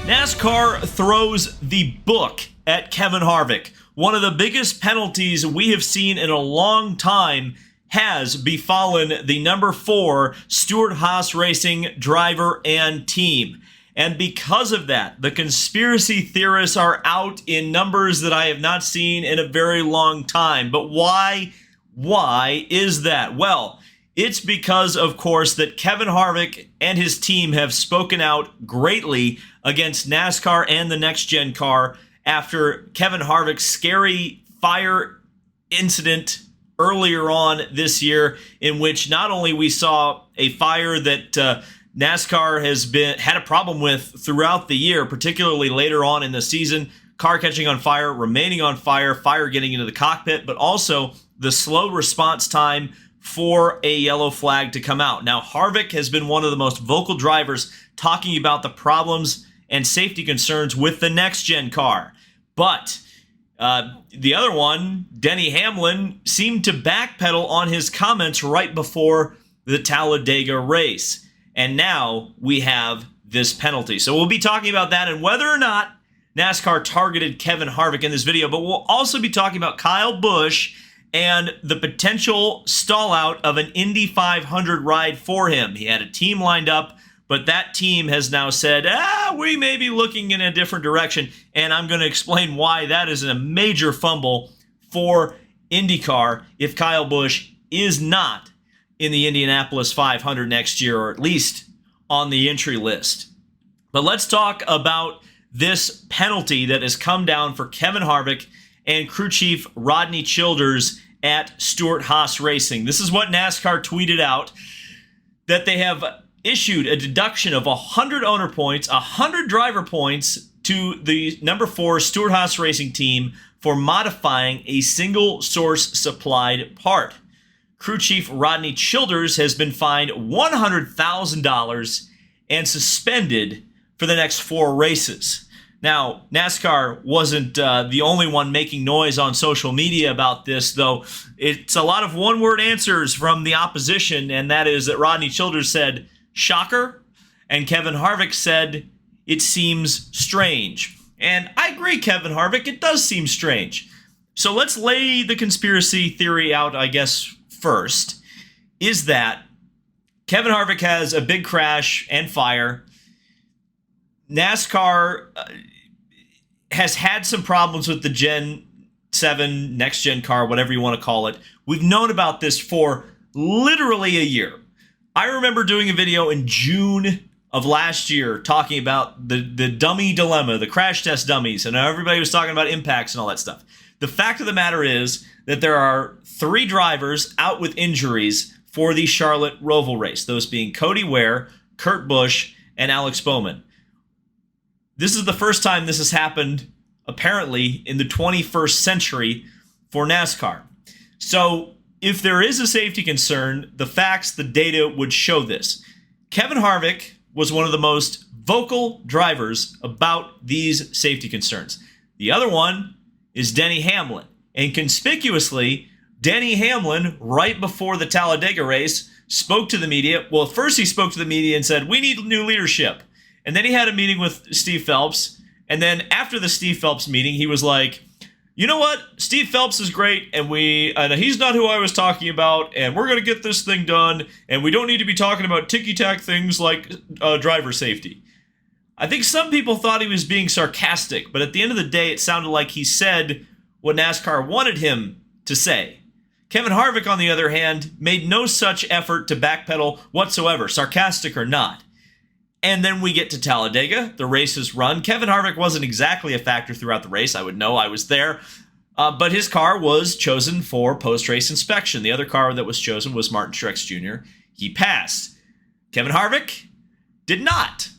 NASCAR throws the book at Kevin Harvick. One of the biggest penalties we have seen in a long time has befallen the number 4 Stewart-Haas Racing driver and team. And because of that, the conspiracy theorists are out in numbers that I have not seen in a very long time. But why? Why is that? Well, it's because, of course, that Kevin Harvick and his team have spoken out greatly against NASCAR and the Next Gen car after Kevin Harvick's scary fire incident earlier on this year, in which not only we saw a fire that NASCAR has had a problem with throughout the year, particularly later on in the season, car catching on fire, remaining on fire, fire getting into the cockpit, but also the slow response time for a yellow flag to come out. Now, Harvick has been one of the most vocal drivers talking about the problems and safety concerns with the Next Gen car. But the other one, Denny Hamlin, seemed to backpedal on his comments right before the Talladega race. And now we have this penalty. So we'll be talking about that and whether or not NASCAR targeted Kevin Harvick in this video. But we'll also be talking about Kyle Busch and the potential stall out of an Indy 500 ride for him. He had a team lined up, but that team has now said, we may be looking in a different direction. And I'm going to explain why that is a major fumble for IndyCar if Kyle Busch is not in the Indianapolis 500 next year, or at least on the entry list. But let's talk about this penalty that has come down for Kevin Harvick and crew chief Rodney Childers at Stewart-Haas Racing. This is what NASCAR tweeted out, that they have issued a deduction of 100 owner points, 100 driver points to the number 4 Stewart-Haas Racing team for modifying a single source supplied part. Crew chief Rodney Childers has been fined $100,000 and suspended for the next 4 races. Now, NASCAR wasn't the only one making noise on social media about this, though. It's a lot of one-word answers from the opposition, and that is that Rodney Childers said, shocker, and Kevin Harvick said, it seems strange. And I agree, Kevin Harvick, it does seem strange. So let's lay the conspiracy theory out, I guess, first, is that Kevin Harvick has a big crash and fire. NASCAR has had some problems with the Gen 7 Next Gen car, whatever you want to call it. We've known about this for literally a year. I remember doing a video in June of last year talking about the dummy dilemma, the crash test dummies, and everybody was talking about impacts and all that stuff. The fact of the matter is that there are 3 drivers out with injuries for the Charlotte Roval race, those being Cody Ware, Kurt Busch, and Alex Bowman. This is the first time this has happened, apparently, in the 21st century for NASCAR. So, if there is a safety concern, the facts, the data would show this. Kevin Harvick was one of the most vocal drivers about these safety concerns. The other one is Denny Hamlin. And conspicuously, Denny Hamlin, right before the Talladega race, spoke to the media. Well, first he spoke to the media and said, we need new leadership. And then he had a meeting with Steve Phelps. And then after the Steve Phelps meeting, he was like, you know what? Steve Phelps is great, and he's not who I was talking about, and we're going to get this thing done, and we don't need to be talking about ticky-tack things like driver safety. I think some people thought he was being sarcastic, but at the end of the day, it sounded like he said what NASCAR wanted him to say. Kevin Harvick, on the other hand, made no such effort to backpedal whatsoever, sarcastic or not. And then we get to Talladega. The race is run. Kevin Harvick wasn't exactly a factor throughout the race. I would know. I was there. But his car was chosen for post-race inspection. The other car that was chosen was Martin Truex Jr. He passed. Kevin Harvick did not.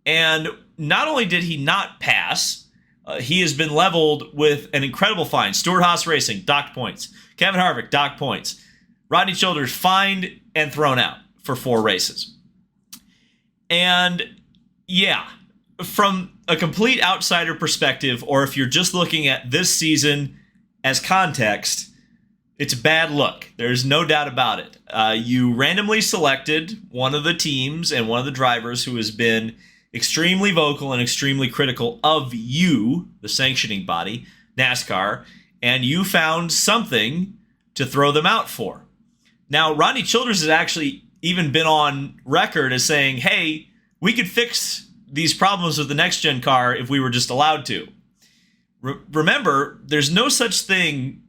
And not only did he not pass, he has been leveled with an incredible fine. Stewart-Haas Racing, docked points. Kevin Harvick, docked points. Rodney Childers fined and thrown out for 4 races. And yeah, from a complete outsider perspective, or if you're just looking at this season as context, it's a bad look. There's no doubt about it. You randomly selected one of the teams and one of the drivers who has been extremely vocal and extremely critical of you, the sanctioning body, NASCAR, and you found something to throw them out for. Now, Rodney Childers has actually even been on record as saying, hey, we could fix these problems with the next gen car if we were just allowed to. Remember, there's no such thing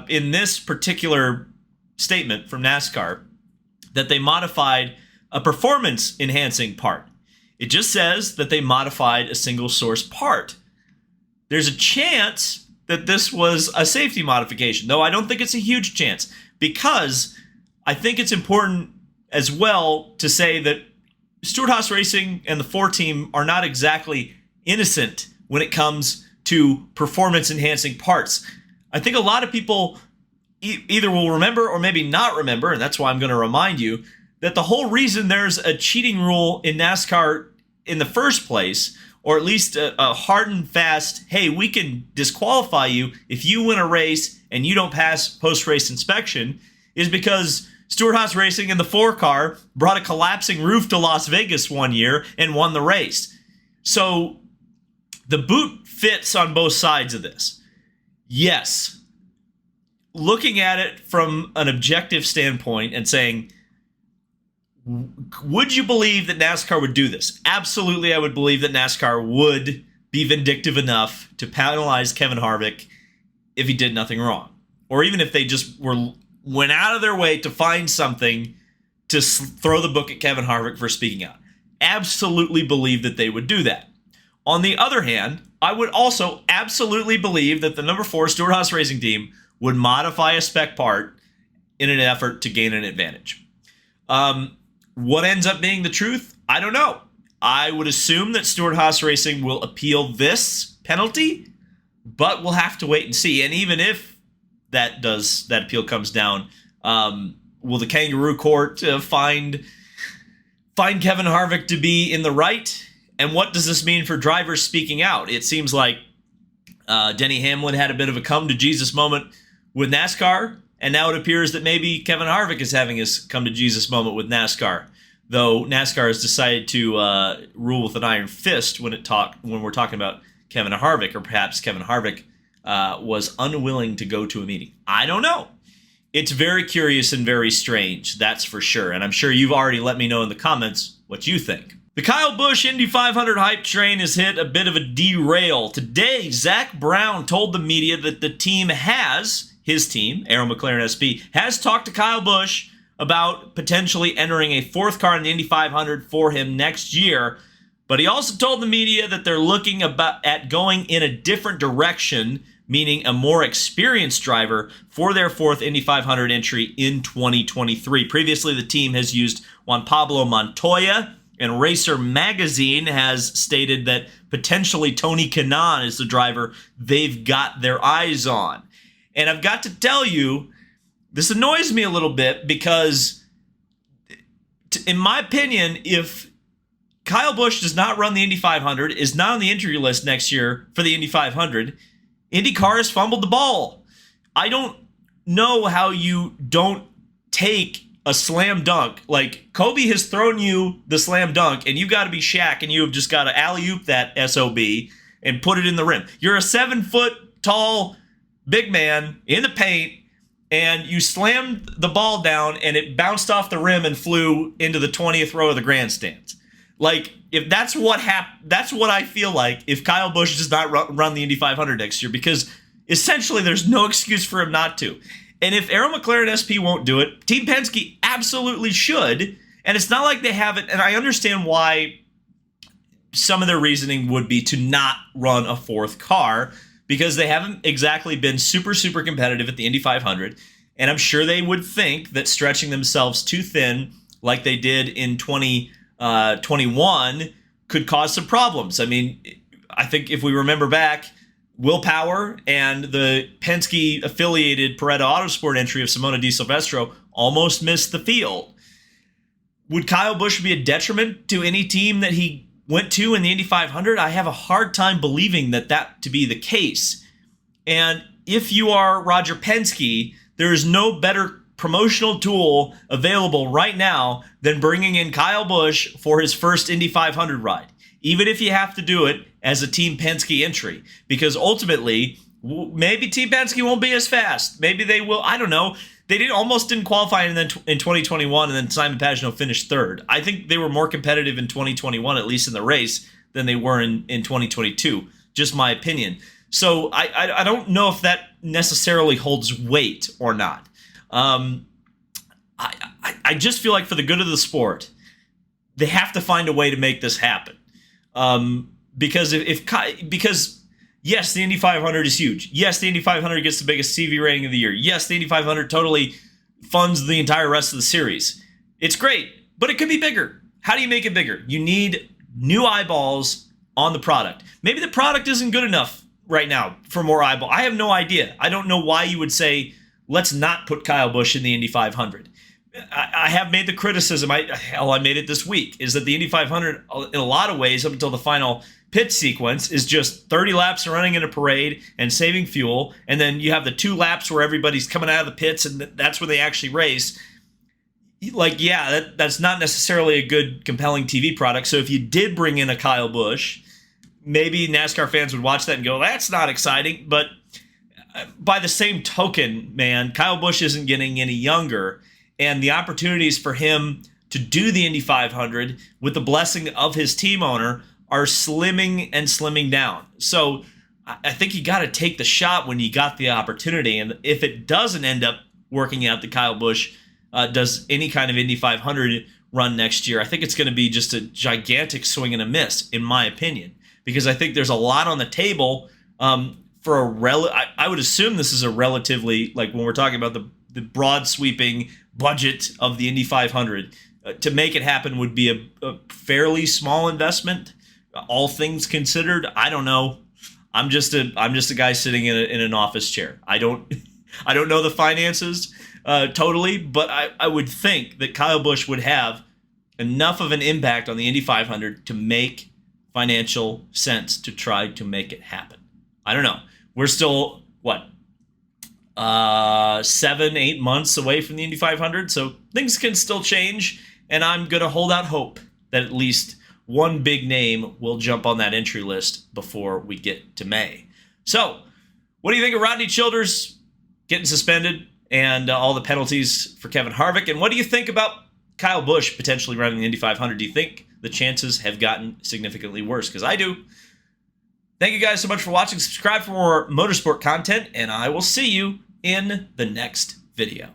in this particular statement from NASCAR that they modified a performance enhancing part. It just says that they modified a single source part. There's a chance that this was a safety modification, though I don't think it's a huge chance, because I think it's important as well to say that Stewart-Haas Racing and the 4 team are not exactly innocent when it comes to performance enhancing parts. I think a lot of people either will remember or maybe not remember, and that's why I'm going to remind you, that the whole reason there's a cheating rule in NASCAR in the first place, or at least a hard and fast, hey, we can disqualify you if you win a race and you don't pass post-race inspection, is because Stewart-Haas Racing and the 4 car brought a collapsing roof to Las Vegas one year and won the race. So the boot fits on both sides of this. Yes, looking at it from an objective standpoint and saying, would you believe that NASCAR would do this? Absolutely, I would believe that NASCAR would be vindictive enough to penalize Kevin Harvick if he did nothing wrong. Or even if they just went out of their way to find something to throw the book at Kevin Harvick for speaking out. Absolutely believe that they would do that. On the other hand, I would also absolutely believe that the number 4 Stewart-Haas Racing team would modify a spec part in an effort to gain an advantage. What ends up being the truth? I don't know. I would assume that Stewart-Haas Racing will appeal this penalty, but we'll have to wait and see. And even if that appeal comes down, will the kangaroo court find Kevin Harvick to be in the right? And what does this mean for drivers speaking out? It seems like Denny Hamlin had a bit of a come-to-Jesus moment with NASCAR, and now it appears that maybe Kevin Harvick is having his come-to-Jesus moment with NASCAR, though NASCAR has decided to rule with an iron fist when we're talking about Kevin Harvick, or perhaps Kevin Harvick was unwilling to go to a meeting. I don't know. It's very curious and very strange, that's for sure, and I'm sure you've already let me know in the comments what you think. The Kyle Busch Indy 500 hype train has hit a bit of a derail. Today, Zach Brown told the media that the team his team, Arrow McLaren SP, has talked to Kyle Busch about potentially entering a 4th car in the Indy 500 for him next year. But he also told the media that they're looking at going in a different direction, meaning a more experienced driver for their 4th Indy 500 entry in 2023. Previously, the team has used Juan Pablo Montoya, and Racer Magazine has stated that potentially Tony Kanaan is the driver they've got their eyes on. And I've got to tell you, this annoys me a little bit because, in my opinion, if Kyle Busch does not run the Indy 500, is not on the entry list next year for the Indy 500, IndyCar has fumbled the ball. I don't know how you don't take a slam dunk. Like, Kobe has thrown you the slam dunk, and you've got to be Shaq, and you have just got to alley-oop that SOB and put it in the rim. You're a 7-foot tall big man in the paint, and you slammed the ball down, and it bounced off the rim and flew into the 20th row of the grandstands. Like, if that's what that's what I feel like if Kyle Busch does not run the Indy 500 next year, because essentially there's no excuse for him not to. And if Arrow McLaren SP won't do it, Team Penske absolutely should. And it's not like they haven't, and I understand why some of their reasoning would be to not run a 4th car, because they haven't exactly been super, super competitive at the Indy 500. And I'm sure they would think that stretching themselves too thin, like they did in 2021, could cause some problems. I mean, I think if we remember back, Will Power and the Penske-affiliated Pareto Autosport entry of Simona Di Silvestro almost missed the field. Would Kyle Busch be a detriment to any team that he went to in the Indy 500? I have a hard time believing that to be the case. And if you are Roger Penske, there is no better promotional tool available right now than bringing in Kyle Busch for his first Indy 500 ride. even if you have to do it as a Team Penske entry, because ultimately, maybe Team Penske won't be as fast. Maybe they will. I don't know. They almost didn't qualify in 2021, and then Simon Pagenaud finished third. I think they were more competitive in 2021, at least in the race, than they were in 2022. Just my opinion. So I don't know if that necessarily holds weight or not. I just feel like for the good of the sport, they have to find a way to make this happen. Because because yes, the Indy 500 is huge. Yes, the Indy 500 gets the biggest CV rating of the year. Yes, the Indy 500 totally funds the entire rest of the series. It's great, but it could be bigger. How do you make it bigger? You need new eyeballs on the product. Maybe the product isn't good enough right now for more eyeball. I have no idea. I don't know why you would say, let's not put Kyle Busch in the Indy 500. I have made the criticism, I made it this week, is that the Indy 500, in a lot of ways, up until the final pit sequence, is just 30 laps running in a parade and saving fuel, and then you have the 2 laps where everybody's coming out of the pits, and that's where they actually race. Like, yeah, that's not necessarily a good, compelling TV product. So if you did bring in a Kyle Busch, maybe NASCAR fans would watch that and go, that's not exciting. But by the same token, man, Kyle Busch isn't getting any younger. And the opportunities for him to do the Indy 500 with the blessing of his team owner are slimming and slimming down. So I think you got to take the shot when you got the opportunity. And if it doesn't end up working out that Kyle Busch does any kind of Indy 500 run next year, I think it's going to be just a gigantic swing and a miss, in my opinion. Because I think there's a lot on the table for I would assume this is a relatively, like when we're talking about the broad sweeping budget of the Indy 500, to make it happen would be a fairly small investment, all things considered. I don't know. I'm just a guy sitting in an office chair. I don't know the finances totally, but I would think that Kyle Busch would have enough of an impact on the Indy 500 to make financial sense to try to make it happen. I don't know. We're still, 7-8 months away from the Indy 500, so things can still change, and I'm going to hold out hope that at least one big name will jump on that entry list before we get to May. So, what do you think of Rodney Childers getting suspended and all the penalties for Kevin Harvick, and what do you think about Kyle Busch potentially running the Indy 500? Do you think the chances have gotten significantly worse? Because I do. Thank you guys so much for watching. Subscribe for more motorsport content, and I will see you in the next video.